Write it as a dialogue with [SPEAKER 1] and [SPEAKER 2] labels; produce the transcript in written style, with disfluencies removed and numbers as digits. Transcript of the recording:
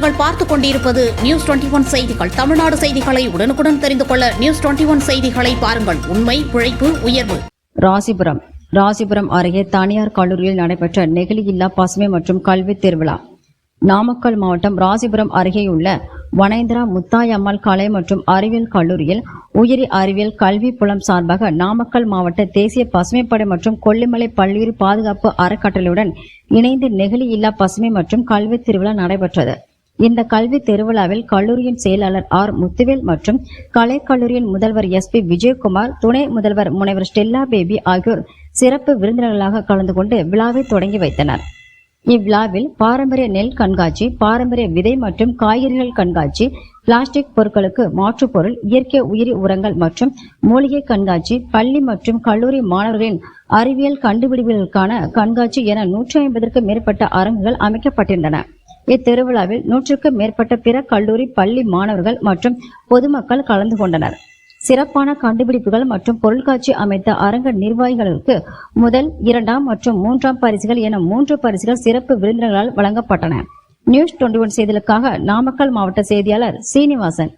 [SPEAKER 1] நீங்கள் பார்த்துக் கொண்டிருப்பது நியூஸ் 21 செய்திகள். தமிழ்நாடு செய்திகளை உடனுக்குடன் தெரிந்து கொள்ள நியூஸ் 21 செய்திகளை பாருங்கள். உண்மை, உழைப்பு, உயர்வு.
[SPEAKER 2] ராசிபுரம் அருகே தனியார் கல்லூரியில் நடைபெற்ற நெகிழியில்லா பசுமை மற்றும் கல்வி திருவிழா. நாமக்கல் மாவட்டம் ராசிபுரம் அருகேயுள்ள வனேந்திரா முத்தாயம்மாள் கலை மற்றும் அறிவியல் கல்லூரியில் உயிரி அறிவியல் கல்வி புலம் சார்பாக நாமக்கல் மாவட்ட தேசிய பசுமைப்படை மற்றும் கொல்லிமலை பல்லுயிர் பாதுகாப்பு அறக்கட்டளையுடன் இணைந்து நெகிழி இல்லா பசுமை மற்றும் கல்வி திருவிழா நடைபெற்றது. இந்த கல்வி திருவிழாவில் கல்லூரியின் செயலாளர் ஆர் முத்துவேல் மற்றும் கலைக்கல்லூரியின் முதல்வர் SP விஜயகுமார், துணை முதல்வர் முனைவர் ஸ்டெல்லா பேபி ஆகியோர் சிறப்பு விருந்தினர்களாக கலந்து கொண்டு விழாவை தொடங்கி வைத்தனர். இவ்விழாவில் பாரம்பரிய நெல் கண்காட்சி, பாரம்பரிய விதை மற்றும் காய்கறிகள் கண்காட்சி, பிளாஸ்டிக் பொருட்களுக்கு மாற்றுப்பொருள், இயற்கை உயிரி உரங்கள் மற்றும் மூலிகை கண்காட்சி, பள்ளி மற்றும் கல்லூரி மாணவர்களின் அறிவியல் கண்டுபிடிப்புகளுக்கான கண்காட்சி என 150க்கும் மேற்பட்ட அரங்குகள் அமைக்கப்பட்டிருந்தன. இத்திருவிழாவில் 100க்கும் மேற்பட்ட பிற கல்லூரி, பள்ளி மாணவர்கள் மற்றும் பொதுமக்கள் கலந்து கொண்டனர். சிறப்பான கண்டுபிடிப்புகள் மற்றும் பொருட்காட்சி அமைத்த அரங்க நிர்வாகிகளுக்கு முதல், 2ஆம் மற்றும் 3ஆம் பரிசுகள் என 3 பரிசுகள் சிறப்பு விருந்தினர்களால் வழங்கப்பட்டன. நியூஸ் 21 செய்திகளுக்காக நாமக்கல் மாவட்ட செய்தியாளர் சீனிவாசன்.